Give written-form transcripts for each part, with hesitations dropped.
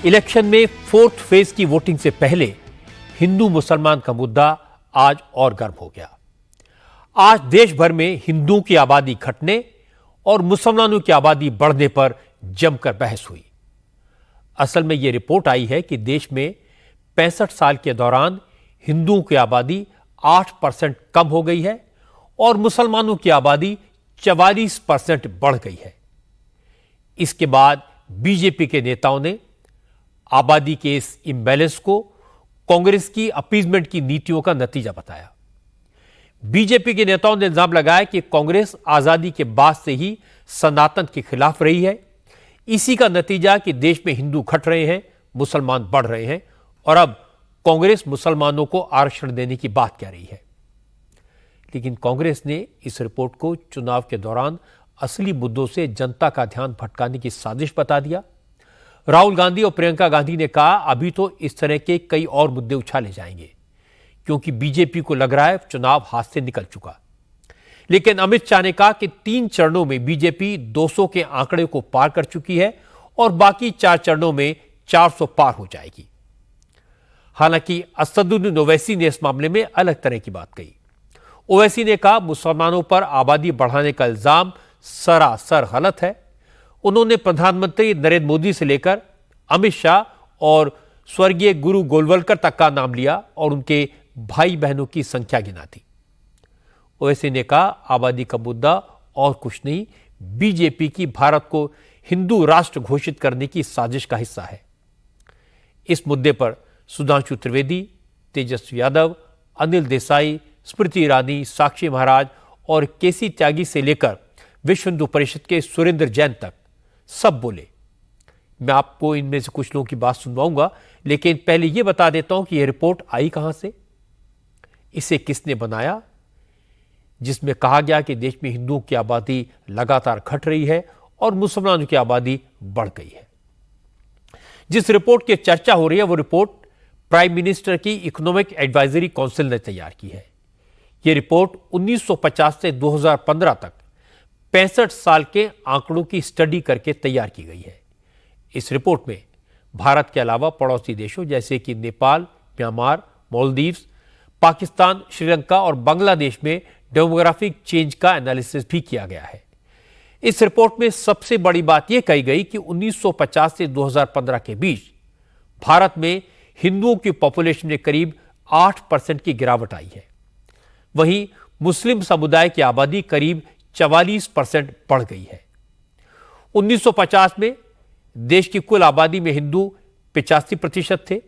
Election में fourth phase की voting से पहले हिंदू मुसलमान का मुद्दा आज और गर्म हो गया। आज देश भर में हिंदुओं की आबादी घटने और मुसलमानों की आबादी बढ़ने पर जमकर बहस हुई। असल में यह रिपोर्ट आई है कि देश में 65 साल के दौरान हिंदुओं की आबादी 8% कम हो गई है और मुसलमानों की आबादी 44% बढ़ गई है। इसके बाद बीजेपी के नेताओं ने आबादी के इस इम्बैलेंस को कांग्रेस की अपीजमेंट की नीतियों का नतीजा बताया। बीजेपी के नेताओं ने इल्जाम लगाया कि कांग्रेस आजादी के बाद से ही सनातन के खिलाफ रही है। इसी का नतीजा कि देश में हिंदू घट रहे हैं, मुसलमान बढ़ रहे हैं और अब कांग्रेस मुसलमानों को आरक्षण देने की बात कह रही है। लेकिन कांग्रेस ने इस रिपोर्ट को चुनाव के दौरान असली मुद्दों से जनता का ध्यान भटकाने की साजिश बता दिया। राहुल गांधी और प्रियंका गांधी ने कहा अभी तो इस तरह के कई और मुद्दे उछाले जाएंगे क्योंकि बीजेपी को लग रहा है चुनाव हाथ से निकल चुका। लेकिन अमित शाह ने कहा कि 3 चरणों में बीजेपी 200 के आंकड़े को पार कर चुकी है और बाकी 4 चरणों में 400 पार हो जाएगी। हालांकि असदुद्दीन ओवैसी ने इस मामले में अलग तरह की बात कही। ओवैसी ने कहा मुसलमानों पर आबादी बढ़ाने का इल्जाम सरासर गलत है। उन्होंने प्रधानमंत्री नरेंद्र मोदी से लेकर अमित शाह और स्वर्गीय गुरु गोलवलकर तक का नाम लिया और उनके भाई बहनों की संख्या गिना दी। ओवैसी ने कहा आबादी का मुद्दा और कुछ नहीं, बीजेपी की भारत को हिंदू राष्ट्र घोषित करने की साजिश का हिस्सा है। इस मुद्दे पर सुधांशु त्रिवेदी, तेजस्वी यादव, अनिल देसाई, स्मृति ईरानी, साक्षी महाराज और केसी त्यागी से लेकर विश्व हिंदू परिषद के सुरेंद्र जैन तक सब बोले। मैं आपको इनमें से कुछ लोगों की बात सुनवाऊंगा, लेकिन पहले यह बता देता हूं कि यह रिपोर्ट आई कहां से, इसे किसने बनाया, जिसमें कहा गया कि देश में हिंदुओं की आबादी लगातार घट रही है और मुसलमानों की आबादी बढ़ गई है। जिस रिपोर्ट की चर्चा हो रही है वो रिपोर्ट प्राइम मिनिस्टर की इकोनॉमिक एडवाइजरी काउंसिल ने तैयार की है। यह रिपोर्ट 1950 से 2015 तक 65 साल के आंकड़ों की स्टडी करके तैयार की गई है। इस रिपोर्ट में भारत के अलावा पड़ोसी देशों जैसे कि नेपाल, म्यांमार, मालदीव्स, पाकिस्तान, श्रीलंका और बांग्लादेश में डेमोग्राफिक चेंज का एनालिसिस भी किया गया है। इस रिपोर्ट में सबसे बड़ी बात यह कही गई कि 1950 से 2015 के बीच भारत में हिंदुओं की पॉपुलेशन में करीब 8% की गिरावट आई है। वहीं मुस्लिम समुदाय की आबादी करीब 44% बढ़ गई है। 1950 में देश की कुल आबादी में हिंदू 85% थे,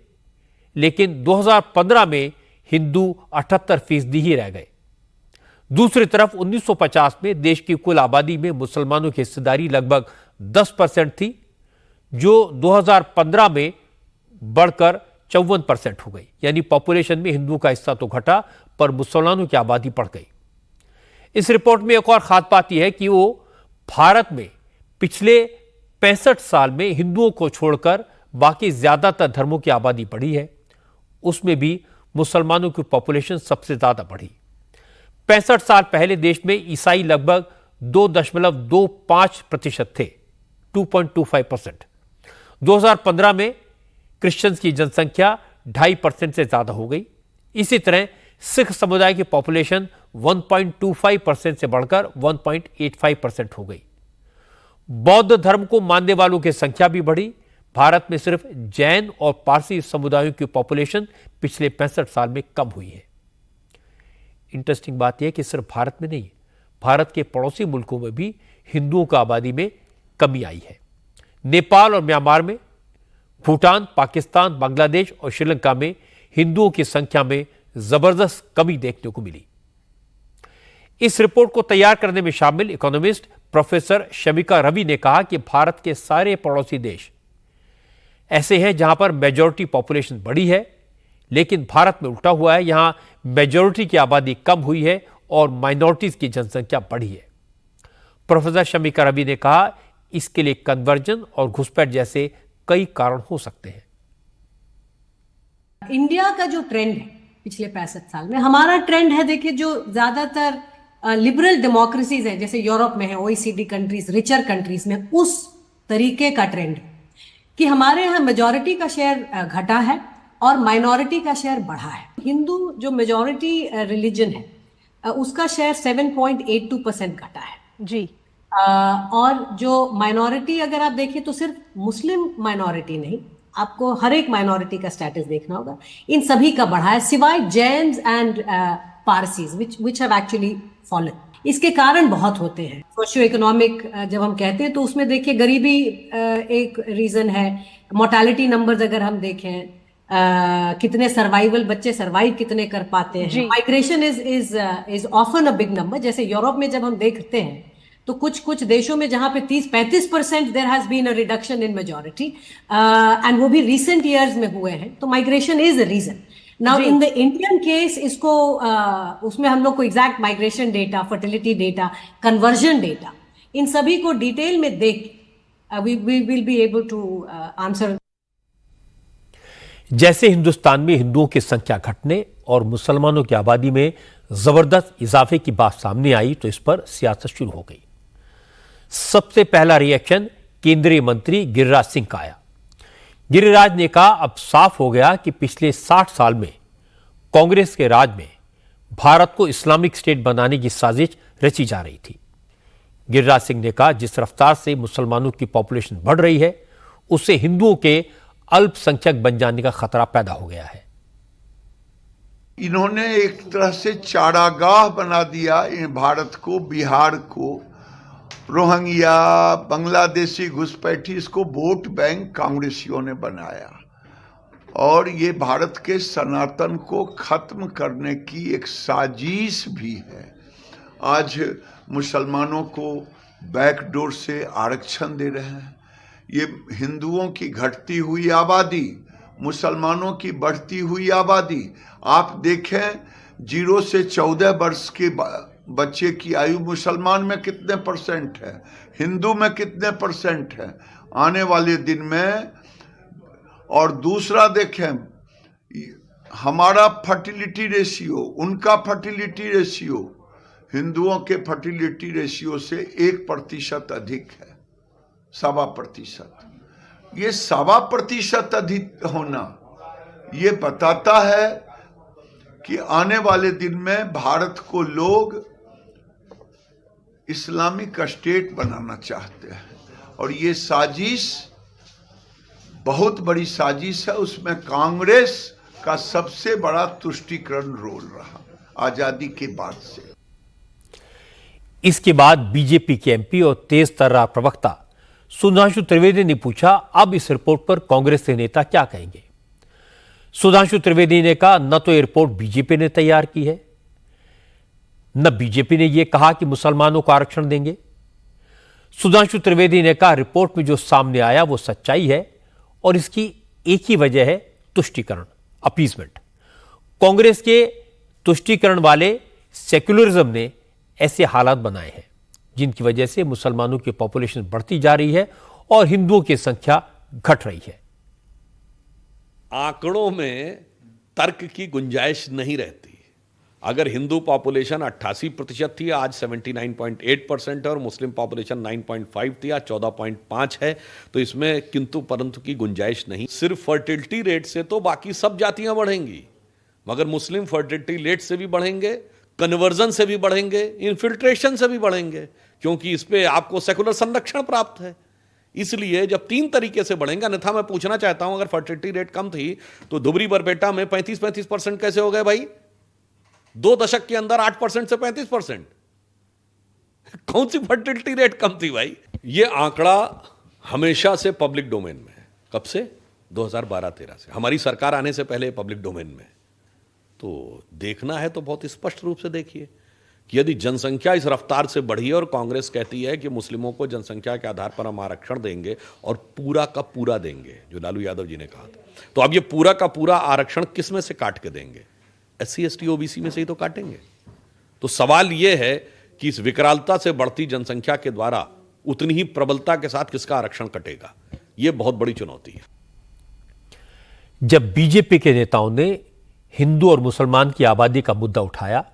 लेकिन 2015 में हिंदू 78% ही रह गए। दूसरी तरफ 1950 में देश की कुल आबादी में मुसलमानों की हिस्सेदारी लगभग 10% थी, जो 2015 में बढ़कर 54% हो गई। यानी पॉपुलेशन में हिंदुओं का हिस्सा तो घटा पर मुसलमानों की आबादी बढ़ गई। इस रिपोर्ट में एक और खास बात यह है कि वो भारत में पिछले 65 साल में हिंदुओं को छोड़कर बाकी ज्यादातर धर्मों की आबादी बढ़ी है, उसमें भी मुसलमानों की पॉपुलेशन सबसे ज्यादा बढ़ी। 65 साल पहले देश में ईसाई लगभग 2.25% थे, 2.25%। 2015 में क्रिश्चियंस की जनसंख्या 2.5% से ज्यादा हो गई। इसी तरह सिख समुदाय की पॉपुलेशन 1.25% से बढ़कर 1.85% हो गई। बौद्ध धर्म को मानने वालों की संख्या भी बढ़ी। भारत में सिर्फ जैन और पारसी समुदायों की पॉपुलेशन पिछले 65 साल में कम हुई है। इंटरेस्टिंग बात यह कि सिर्फ भारत में नहीं, भारत के पड़ोसी मुल्कों में भी हिंदुओं की आबादी में कमी आई है। नेपाल और म्यांमार में, भूटान, पाकिस्तान, बांग्लादेश और श्रीलंका में हिंदुओं की संख्या में जबरदस्त कमी देखने को मिली। इस रिपोर्ट को तैयार करने में शामिल इकोनॉमिस्ट प्रोफेसर शमिका रवि ने कहा कि भारत के सारे पड़ोसी देश ऐसे हैं जहां पर मेजॉरिटी पॉपुलेशन बढ़ी है, लेकिन भारत में उल्टा हुआ है। यहां मेजॉरिटी की आबादी कम हुई है और माइनॉरिटीज की जनसंख्या बढ़ी है। प्रोफेसर शमिका रवि ने कहा इसके लिए कन्वर्जन और घुसपैठ जैसे कई कारण हो सकते हैं। इंडिया का जो ट्रेंड है पिछले 65 साल में, हमारा ट्रेंड है, देखिए, जो ज्यादातर लिबरल डेमोक्रेसीज है जैसे यूरोप में है, ओईसीडी कंट्रीज, रिचर कंट्रीज में, उस तरीके का ट्रेंड है कि हमारे यहाँ मेजॉरिटी का शेयर घटा है और माइनॉरिटी का शेयर बढ़ा है। हिंदू जो मेजॉरिटी रिलीजन है उसका शेयर 7.82% घटा है जी। और जो माइनॉरिटी अगर आप देखें तो सिर्फ मुस्लिम माइनॉरिटी नहीं, आपको हर एक माइनॉरिटी का स्टेटस देखना होगा, इन सभी का बढ़ा है सिवाय Jains and Parsis which have actually fallen. इसके कारण बहुत होते हैं। सोशियो इकोनॉमिक जब हम कहते हैं तो उसमें देखिए गरीबी एक रीजन है, मोर्टेलिटी नंबर्स अगर हम देखें, कितने सर्वाइवल बच्चे सर्वाइव कितने कर पाते हैं, migration is often a big number. जैसे यूरोप में जब हम देखते हैं तो कुछ देशों में जहां पे 30-35% there has been a reduction in majority and वो भी रिसेंट ईयर्स में हुए हैं, तो migration is a reason. Now in the Indian case इसको उसमें हम लोग को exact migration data, fertility data, conversion data, इन सभी को डिटेल में देख we will be able to answer. जैसे हिंदुस्तान में हिंदुओं की संख्या घटने और मुसलमानों की आबादी में जबरदस्त इजाफे की बात सामने आई तो इस पर सियासत शुरू हो गई। सबसे पहला रिएक्शन केंद्रीय मंत्री गिरिराज सिंह का आया। गिरिराज ने कहा अब साफ हो गया कि पिछले 60 साल में कांग्रेस के राज में भारत को इस्लामिक स्टेट बनाने की साजिश रची जा रही थी। गिरिराज सिंह ने कहा जिस रफ्तार से मुसलमानों की पॉपुलेशन बढ़ रही है उससे हिंदुओं के अल्पसंख्यक बन जाने का खतरा पैदा हो गया है। इन्होंने एक तरह से चारागाह बना दिया भारत को, बिहार को, रोहिंग्या, बांग्लादेशी घुसपैठी, इसको वोट बैंक कांग्रेसियों ने बनाया और ये भारत के सनातन को खत्म करने की एक साजिश भी है। आज मुसलमानों को बैकडोर से आरक्षण दे रहे हैं। ये हिंदुओं की घटती हुई आबादी, मुसलमानों की बढ़ती हुई आबादी, आप देखें 0 से 14 वर्ष के बच्चे की आयु मुसलमान में कितने परसेंट है, हिंदू में कितने परसेंट है आने वाले दिन में। और दूसरा देखें हमारा फर्टिलिटी रेशियो, उनका फर्टिलिटी रेशियो हिंदुओं के फर्टिलिटी रेशियो से 1% अधिक है, 1.25%। ये 1.25% अधिक होना ये बताता है कि आने वाले दिन में भारत को लोग इस्लामिक स्टेट बनाना चाहते हैं और ये साजिश बहुत बड़ी साजिश है। उसमें कांग्रेस का सबसे बड़ा तुष्टीकरण रोल रहा आजादी के बाद से। इसके बाद बीजेपी के एमपी और तेज तर्रार प्रवक्ता सुधांशु त्रिवेदी ने पूछा अब इस रिपोर्ट पर कांग्रेस के नेता क्या कहेंगे। सुधांशु त्रिवेदी ने कहा न तो ये रिपोर्ट बीजेपी ने तैयार की है, न बीजेपी ने यह कहा कि मुसलमानों को आरक्षण देंगे। सुधांशु त्रिवेदी ने कहा रिपोर्ट में जो सामने आया वो सच्चाई है और इसकी एक ही वजह है तुष्टीकरण, अपीजमेंट। कांग्रेस के तुष्टीकरण वाले सेक्युलरिज्म ने ऐसे हालात बनाए हैं जिनकी वजह से मुसलमानों की पॉपुलेशन बढ़ती जा रही है और हिंदुओं की संख्या घट रही है। आंकड़ों में तर्क की गुंजाइश नहीं रहती। अगर हिंदू पॉपुलेशन 88% थी, आज 79.8% है और मुस्लिम पॉपुलेशन 9.5 थी, आज 14.5 है, तो इसमें किंतु परंतु की गुंजाइश नहीं। सिर्फ फर्टिलिटी रेट से तो बाकी सब जातियां बढ़ेंगी, मगर मुस्लिम फर्टिलिटी रेट से भी बढ़ेंगे, कन्वर्जन से भी बढ़ेंगे, इन्फिल्ट्रेशन से भी बढ़ेंगे, क्योंकि इस पे आपको सेकुलर संरक्षण प्राप्त है। इसलिए जब 3 तरीके से बढ़ेंगे, अन्यथा मैं पूछना चाहता हूं अगर फर्टिलिटी रेट कम थी तो धुबरी बरपेटा में 35% कैसे हो गए भाई? 2 दशक के अंदर 8% से 35%। कौन सी फर्टिलिटी रेट कम थी भाई? ये आंकड़ा हमेशा से पब्लिक डोमेन में है। कब से? 2012-13 से, हमारी सरकार आने से पहले पब्लिक डोमेन में। तो देखना है तो बहुत स्पष्ट रूप से देखिए कि यदि जनसंख्या इस रफ्तार से बढ़ी है और कांग्रेस कहती है कि मुस्लिमों को जनसंख्या के आधार पर हम आरक्षण देंगे और पूरा का पूरा देंगे, जो लालू यादव जी ने कहा था, तो अब ये पूरा का पूरा आरक्षण किस में से काट के देंगे? SC ST OBC में से ही तो काटेंगे। तो सवाल यह है कि इस विकरालता से बढ़ती जनसंख्या के द्वारा उतनी ही प्रबलता के साथ किसका आरक्षण कटेगा, यह बहुत बड़ी चुनौती है। जब बीजेपी के नेताओं ने हिंदू और मुसलमान की आबादी का मुद्दा उठाया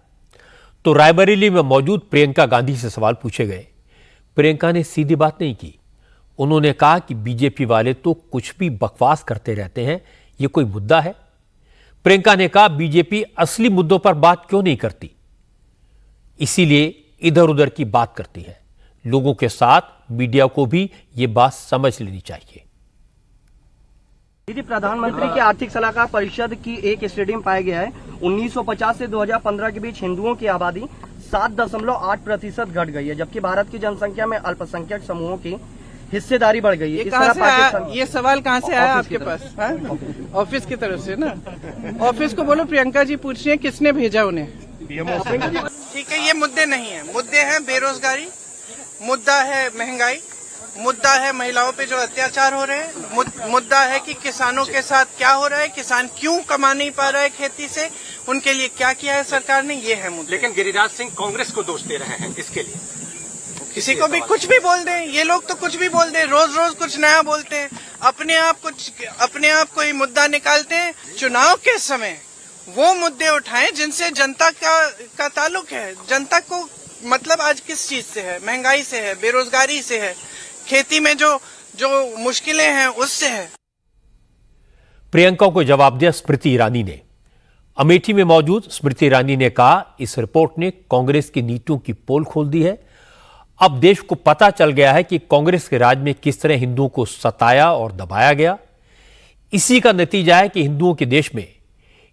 तो रायबरेली में मौजूद प्रियंका गांधी से सवाल पूछे गए। प्रियंका ने सीधी बात नहीं की, उन्होंने कहा कि बीजेपी वाले तो कुछ भी बकवास करते रहते हैं, ये कोई मुद्दा है? प्रियंका ने कहा बीजेपी असली मुद्दों पर बात क्यों नहीं करती, इसीलिए इधर उधर की बात करती है। लोगों के साथ मीडिया को भी ये बात समझ लेनी चाहिए। दीदी, प्रधानमंत्री की आर्थिक सलाहकार परिषद की एक स्टडी में पाया गया है 1950 से 2015 के बीच हिंदुओं की आबादी 7.8% घट गई है, जबकि भारत की जनसंख्या में अल्पसंख्यक समूहों की हिस्सेदारी बढ़ गई है। ये कहाँ से आया? ये सवाल कहाँ से आया आपके पास? ऑफिस की तरफ से ना? ऑफिस को बोलो प्रियंका जी पूछ रही है किसने भेजा उन्हें। ठीक है, ये मुद्दे नहीं है। मुद्दे हैं बेरोजगारी, मुद्दा है महंगाई, मुद्दा है महिलाओं पे जो अत्याचार हो रहे हैं, मुद्दा है कि किसानों के साथ क्या हो रहा है, किसान क्यों कमा नहीं पा रहा है खेती से, उनके लिए क्या किया है सरकार ने, ये है मुद्दा। लेकिन गिरिराज सिंह कांग्रेस को दोष दे रहे हैं इसके लिए। किसी को भी कुछ भी बोल दें, ये लोग तो कुछ भी बोल दें, रोज रोज कुछ नया बोलते हैं, अपने आप कोई मुद्दा निकालते हैं। चुनाव के समय वो मुद्दे उठाएं जिनसे जनता का ताल्लुक है। जनता को मतलब आज किस चीज से है? महंगाई से है, बेरोजगारी से है, खेती में जो मुश्किलें हैं उससे है। प्रियंका को जवाब दिया स्मृति ईरानी ने। अमेठी में मौजूद स्मृति ईरानी ने कहा इस रिपोर्ट ने कांग्रेस की नीतियों की पोल खोल दी है। अब देश को पता चल गया है कि कांग्रेस के राज में किस तरह हिंदुओं को सताया और दबाया गया। इसी का नतीजा है कि हिंदुओं के देश में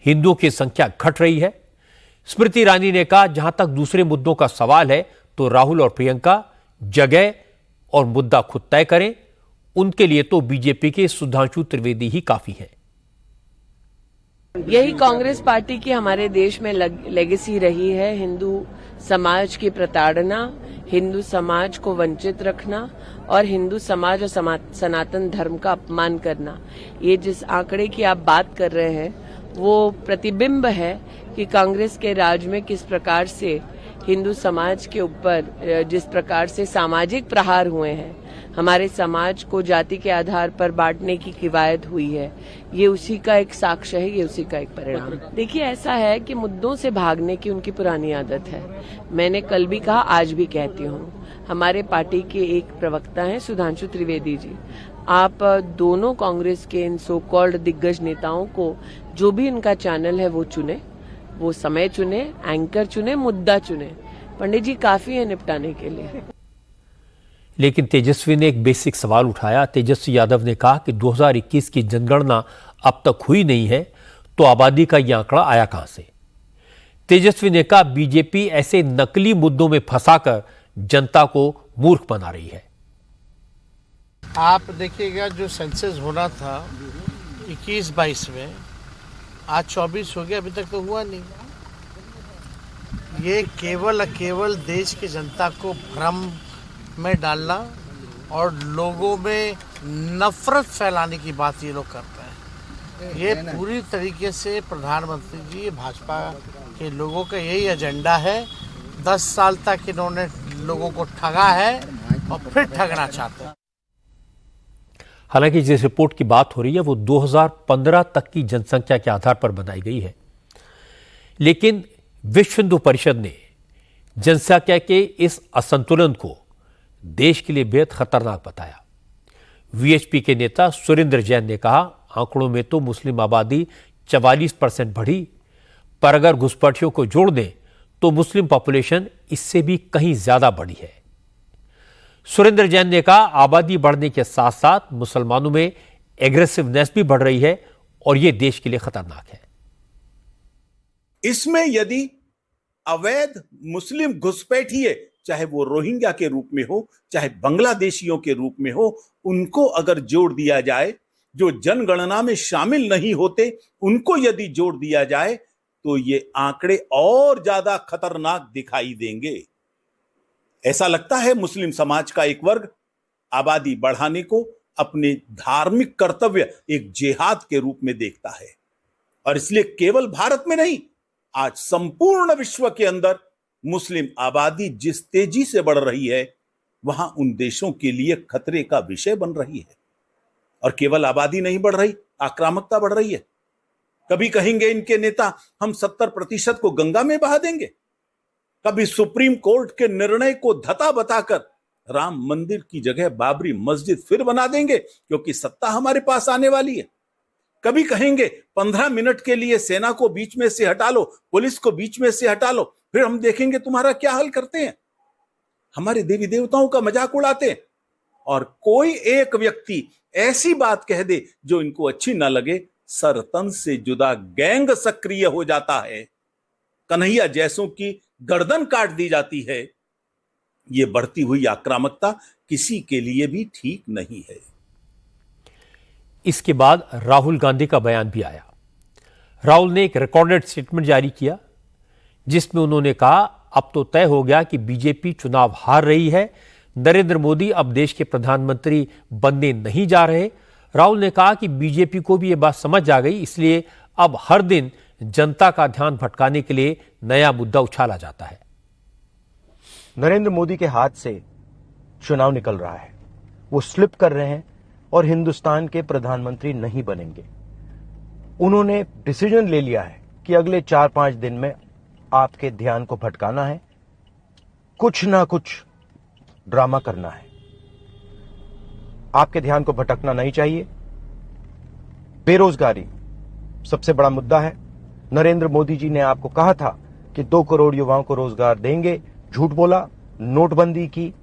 हिंदुओं की संख्या घट रही है। स्मृति ईरानी ने कहा जहां तक दूसरे मुद्दों का सवाल है तो राहुल और प्रियंका जगह और मुद्दा खुद तय करें। उनके लिए तो बीजेपी के सुधांशु त्रिवेदी ही काफी हैं। यही कांग्रेस पार्टी की हमारे देश में लेगेसी रही है, हिंदू समाज की प्रताड़ना, हिंदू समाज को वंचित रखना और हिंदू समाज और सनातन धर्म का अपमान करना। ये जिस आंकड़े की आप बात कर रहे हैं वो प्रतिबिंब है कि कांग्रेस के राज में किस प्रकार से हिंदू समाज के ऊपर जिस प्रकार से सामाजिक प्रहार हुए हैं, हमारे समाज को जाति के आधार पर बांटने की किवायत हुई है, ये उसी का एक साक्ष्य है, ये उसी का एक परिणाम। देखिए, ऐसा है कि मुद्दों से भागने की उनकी पुरानी आदत है। मैंने कल भी कहा, आज भी कहती हूँ, हमारे पार्टी के एक प्रवक्ता हैं सुधांशु त्रिवेदी जी। आप दोनों कांग्रेस के इन सो कॉल्ड दिग्गज नेताओं को जो भी इनका चैनल है वो चुने, वो समय चुने, एंकर चुने, मुद्दा चुने। पंडित जी काफी है निपटाने के लिए। लेकिन तेजस्वी ने एक बेसिक सवाल उठाया। तेजस्वी यादव ने कहा कि 2021 की जनगणना अब तक हुई नहीं है तो आबादी का यह आंकड़ा आया कहां से? तेजस्वी ने कहा बीजेपी ऐसे नकली मुद्दों में फंसाकर जनता को मूर्ख बना रही है। आप देखिएगा जो सेंसस होना था 21-22 में, आज 24 हो गया, अभी तक तो हुआ नहीं। ये केवल देश की जनता को भ्रम में डालना और लोगों में नफरत फैलाने की बात ये लोग करते हैं। ये पूरी तरीके से प्रधानमंत्री जी, भाजपा के लोगों का यही एजेंडा है। 10 साल तक इन्होंने लोगों को ठगा है और फिर ठगना चाहते हैं। हालांकि जिस रिपोर्ट की बात हो रही है वो 2015 तक की जनसंख्या के आधार पर बनाई गई है, लेकिन विश्व हिंदू परिषद ने जनसंख्या के इस असंतुलन को देश के लिए बेहद खतरनाक बताया। वीएचपी के नेता सुरेंद्र जैन ने कहा आंकड़ों में तो मुस्लिम आबादी 44% बढ़ी, पर अगर घुसपैठियों को जोड़ दें तो मुस्लिम पॉपुलेशन इससे भी कहीं ज्यादा बढ़ी है। सुरेंद्र जैन ने कहा आबादी बढ़ने के साथ साथ मुसलमानों में एग्रेसिवनेस भी बढ़ रही है और यह देश के लिए खतरनाक है। इसमें यदि अवैध मुस्लिम घुसपैठिए, चाहे वो रोहिंग्या के रूप में हो, चाहे बांग्लादेशियों के रूप में हो, उनको अगर जोड़ दिया जाए, जो जनगणना में शामिल नहीं होते उनको यदि जोड़ दिया जाए तो ये आंकड़े और ज्यादा खतरनाक दिखाई देंगे। ऐसा लगता है मुस्लिम समाज का एक वर्ग आबादी बढ़ाने को अपने धार्मिक कर्तव्य एक जिहाद के रूप में देखता है, और इसलिए केवल भारत में नहीं, आज संपूर्ण विश्व के अंदर मुस्लिम आबादी जिस तेजी से बढ़ रही है वहां उन देशों के लिए खतरे का विषय बन रही है। और केवल आबादी नहीं बढ़ रही, आक्रामकता बढ़ रही है। कभी कहेंगे इनके नेता हम 70% को गंगा में बहा देंगे, कभी सुप्रीम कोर्ट के निर्णय को धता बताकर राम मंदिर की जगह बाबरी मस्जिद फिर बना देंगे क्योंकि सत्ता हमारे पास आने वाली है। कभी कहेंगे 15 मिनट के लिए सेना को बीच में से हटा लो, पुलिस को बीच में से हटा लो, फिर हम देखेंगे तुम्हारा क्या हल करते हैं। हमारे देवी देवताओं का मजाक उड़ाते हैं और कोई एक व्यक्ति ऐसी बात कह दे जो इनको अच्छी ना लगे, सर तन से जुदा गैंग सक्रिय हो जाता है, कन्हैया जैसों की गर्दन काट दी जाती है। ये बढ़ती हुई आक्रामकता किसी के लिए भी ठीक नहीं है। इसके बाद राहुल गांधी का बयान भी आया। राहुल ने एक रिकॉर्डेड स्टेटमेंट जारी किया जिसमें उन्होंने कहा अब तो तय हो गया कि बीजेपी चुनाव हार रही है, नरेंद्र मोदी अब देश के प्रधानमंत्री बनने नहीं जा रहे। राहुल ने कहा कि बीजेपी को भी यह बात समझ आ गई, इसलिए अब हर दिन जनता का ध्यान भटकाने के लिए नया मुद्दा उछाला जाता है। नरेंद्र मोदी के हाथ से चुनाव निकल रहा है, वो स्लिप कर रहे हैं और हिंदुस्तान के प्रधानमंत्री नहीं बनेंगे। उन्होंने डिसीजन ले लिया है कि अगले 4-5 दिन में आपके ध्यान को भटकाना है, कुछ ना कुछ ड्रामा करना है। आपके ध्यान को भटकना नहीं चाहिए। बेरोजगारी सबसे बड़ा मुद्दा है। नरेंद्र मोदी जी ने आपको कहा था कि 2 करोड़ युवाओं को रोजगार देंगे, झूठ बोला, नोटबंदी की,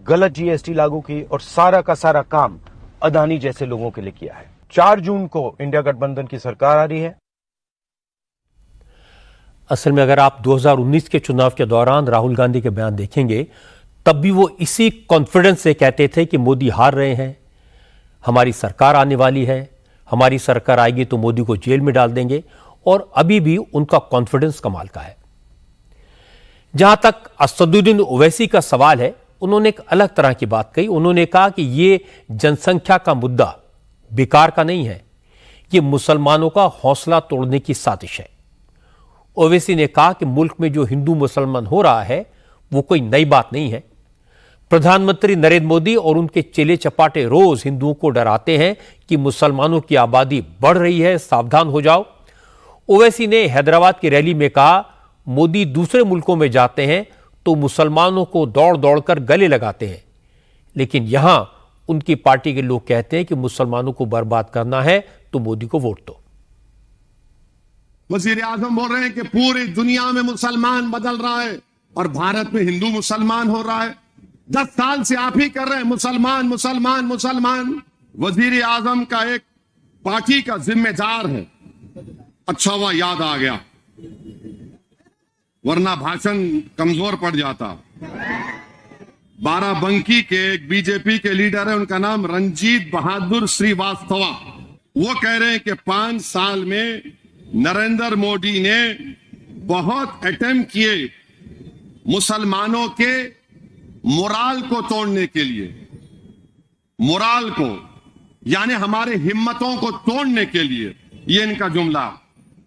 गलत जीएसटी लागू की और सारा का सारा काम अदानी जैसे लोगों के लिए किया है। 4 जून को इंडिया गठबंधन की सरकार आ रही है। असल में अगर आप 2019 के चुनाव के दौरान राहुल गांधी के बयान देखेंगे तब भी वो इसी कॉन्फिडेंस से कहते थे कि मोदी हार रहे हैं, हमारी सरकार आने वाली है, हमारी सरकार आएगी तो मोदी को जेल में डाल देंगे, और अभी भी उनका कॉन्फिडेंस कमाल का है। जहां तक असदुद्दीन ओवैसी का सवाल है, उन्होंने एक अलग तरह की बात कही। उन्होंने कहा कि यह जनसंख्या का मुद्दा बेकार का नहीं है, यह मुसलमानों का हौसला तोड़ने की साजिश है। ओवैसी ने कहा कि मुल्क में जो हिंदू मुसलमान हो रहा है वो कोई नई बात नहीं है। प्रधानमंत्री नरेंद्र मोदी और उनके चेले चपाटे रोज हिंदुओं को डराते हैं कि मुसलमानों की आबादी बढ़ रही है, सावधान हो जाओ। ओवैसी ने हैदराबाद की रैली में कहा, मोदी दूसरे मुल्कों में जाते हैं तो मुसलमानों को दौड़ दौड़कर गले लगाते हैं, लेकिन यहां उनकी पार्टी के लोग कहते हैं कि मुसलमानों को बर्बाद करना है तो मोदी को वोट दो। वजीर आजम बोल रहे हैं कि पूरी दुनिया में मुसलमान बदल रहा है और भारत में हिंदू मुसलमान हो रहा है। 10 साल से आप ही कर रहे हैं मुसलमान मुसलमान मुसलमान। वजीर आजम का एक पार्टी का जिम्मेदार है। अच्छा हुआ याद आ गया, वरना भाषण कमजोर पड़ जाता। बाराबंकी के एक बीजेपी के लीडर है, उनका नाम रंजीत बहादुर श्रीवास्तवा। वो कह रहे हैं कि 5 साल में नरेंद्र मोदी ने बहुत अटेम्प्ट किए मुसलमानों के मोराल को तोड़ने के लिए, मोराल को यानी हमारे हिम्मतों को तोड़ने के लिए, ये इनका जुमला।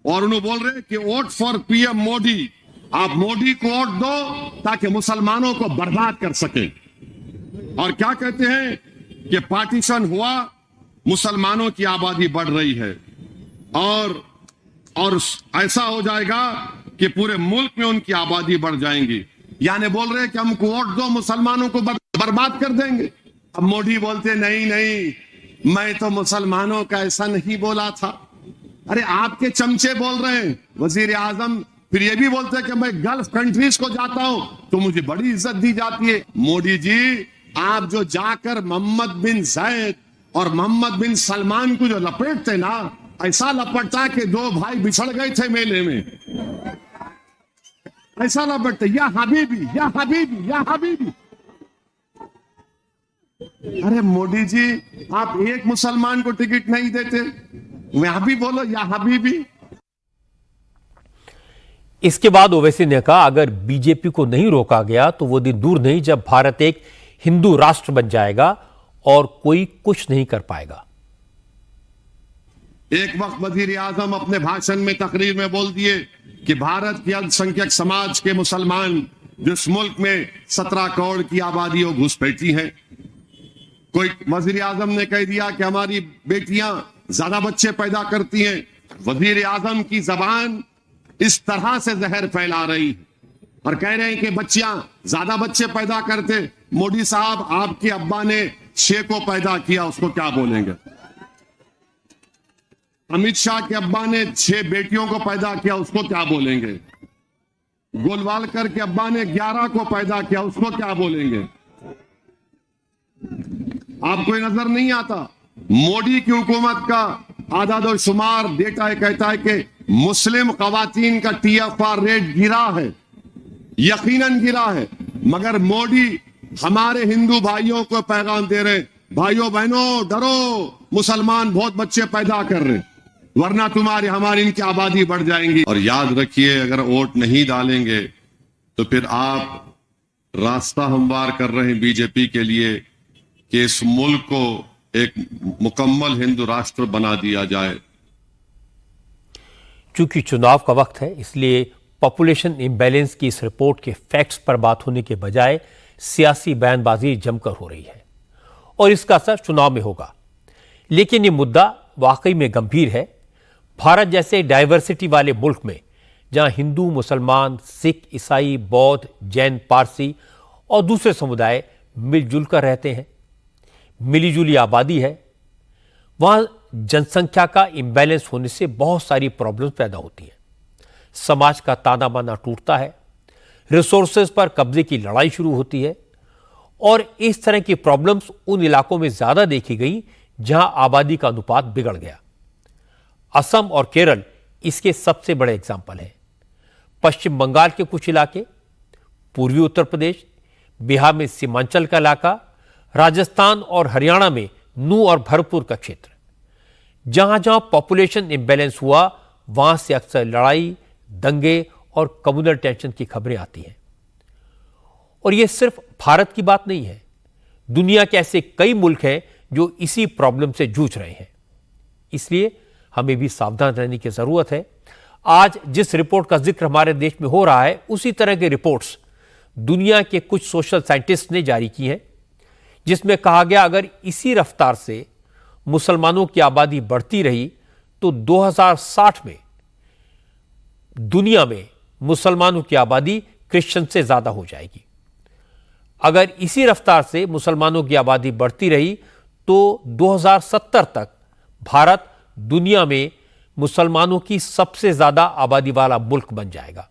और उन्होंने बोल रहे कि वोट फॉर पीएम मोदी, आप मोदी को वोट दो ताकि मुसलमानों को बर्बाद कर सके। और क्या कहते हैं कि पार्टीशन हुआ, मुसलमानों की आबादी बढ़ रही है और ऐसा हो जाएगा कि पूरे मुल्क में उनकी आबादी बढ़ जाएंगी। यानी बोल रहे हैं कि हमको वोट दो, मुसलमानों को बर्बाद कर देंगे। अब मोदी बोलते नहीं नहीं, मैं तो मुसलमानों का ऐसा नहीं बोला था। अरे आपके चमचे बोल रहे हैं। वजीर आजम फिर ये भी बोलते हैं कि मैं गल्फ कंट्रीज को जाता हूं तो मुझे बड़ी इज्जत दी जाती है। मोदी जी, आप जो जाकर मोहम्मद बिन जैद और मोहम्मद बिन सलमान को जो लपेटते ना, ऐसा लपटता कि 2 भाई बिछड़ गए थे मेले में, ऐसा लपटते, या हबीबी या हबीबी या हबीबी। अरे मोदी जी, आप एक मुसलमान को टिकट नहीं देते, वहां भी बोलो या हबीबी। इसके बाद ओवैसी ने कहा, अगर बीजेपी को नहीं रोका गया तो वो दिन दूर नहीं जब भारत एक हिंदू राष्ट्र बन जाएगा और कोई कुछ नहीं कर पाएगा। एक वक्त वजीर आजम अपने भाषण में तकरीर में बोल दिए कि भारत के अल्पसंख्यक समाज के मुसलमान जिस मुल्क में 17 करोड़ की आबादी वो घुसपैठी है। कोई वजीर आजम ने कह दिया कि हमारी बेटियां ज्यादा बच्चे पैदा करती हैं। वजीर आजम की जबान इस तरह से जहर फैला रही है और कह रहे हैं कि बच्चियां ज्यादा बच्चे पैदा करते। मोदी साहब, आपके अब्बा ने 6 को पैदा किया, उसको क्या बोलेंगे? अमित शाह के अब्बा ने 6 बेटियों को पैदा किया, उसको क्या बोलेंगे? गोलवालकर के अब्बा ने 11 को पैदा किया, उसको क्या बोलेंगे? आपको ये नजर नहीं आता? मोदी की हुकूमत का आदाद शुमार डेटा कहता है कि मुस्लिम खवातीन का TFR रेट गिरा है, यकीनन गिरा है, मगर मोदी हमारे हिंदू भाइयों को पैगाम दे रहे, भाइयों बहनों डरो, मुसलमान बहुत बच्चे पैदा कर रहे, वरना हमारी इनकी आबादी बढ़ जाएंगी। और याद रखिए, अगर वोट नहीं डालेंगे तो फिर आप रास्ता हमवार कर रहे हैं बीजेपी के लिए कि इस मुल्क को एक मुकम्मल हिंदू राष्ट्र बना दिया जाए। चूंकि चुनाव का वक्त है, इसलिए पॉपुलेशन इम्बैलेंस की इस रिपोर्ट के फैक्ट्स पर बात होने के बजाय सियासी बयानबाजी जमकर हो रही है और इसका असर चुनाव में होगा। लेकिन ये मुद्दा वाकई में गंभीर है। भारत जैसे डाइवर्सिटी वाले मुल्क में, जहां हिंदू, मुसलमान, सिख, ईसाई, बौद्ध, जैन, पारसी और दूसरे समुदाय मिलजुल कर रहते हैं, मिलीजुली आबादी है, वहां जनसंख्या का इम्बैलेंस होने से बहुत सारी प्रॉब्लम्स पैदा होती हैं। समाज का ताना बाना टूटता है, रिसोर्सेज पर कब्जे की लड़ाई शुरू होती है और इस तरह की प्रॉब्लम्स उन इलाकों में ज्यादा देखी गई जहां आबादी का अनुपात बिगड़ गया। असम और केरल इसके सबसे बड़े एग्जाम्पल हैं। पश्चिम बंगाल के कुछ इलाके, पूर्वी उत्तर प्रदेश, बिहार में सीमांचल का इलाका, राजस्थान और हरियाणा में नू और भरतपुर का क्षेत्र, जहां जहां पॉपुलेशन इंबैलेंस हुआ वहां से अक्सर लड़ाई, दंगे और कम्युनल टेंशन की खबरें आती हैं। और यह सिर्फ भारत की बात नहीं है, दुनिया के ऐसे कई मुल्क हैं जो इसी प्रॉब्लम से जूझ रहे हैं। इसलिए हमें भी सावधान रहने की जरूरत है। आज जिस रिपोर्ट का जिक्र हमारे देश में हो रहा है, उसी तरह के रिपोर्ट्स दुनिया के कुछ सोशल साइंटिस्ट ने जारी की हैं, जिसमें कहा गया अगर इसी रफ्तार से मुसलमानों की आबादी बढ़ती रही तो 2060 में दुनिया में मुसलमानों की आबादी क्रिश्चियन से ज्यादा हो जाएगी। अगर इसी रफ्तार से मुसलमानों की आबादी बढ़ती रही तो 2070 तक भारत दुनिया में मुसलमानों की सबसे ज्यादा आबादी वाला मुल्क बन जाएगा।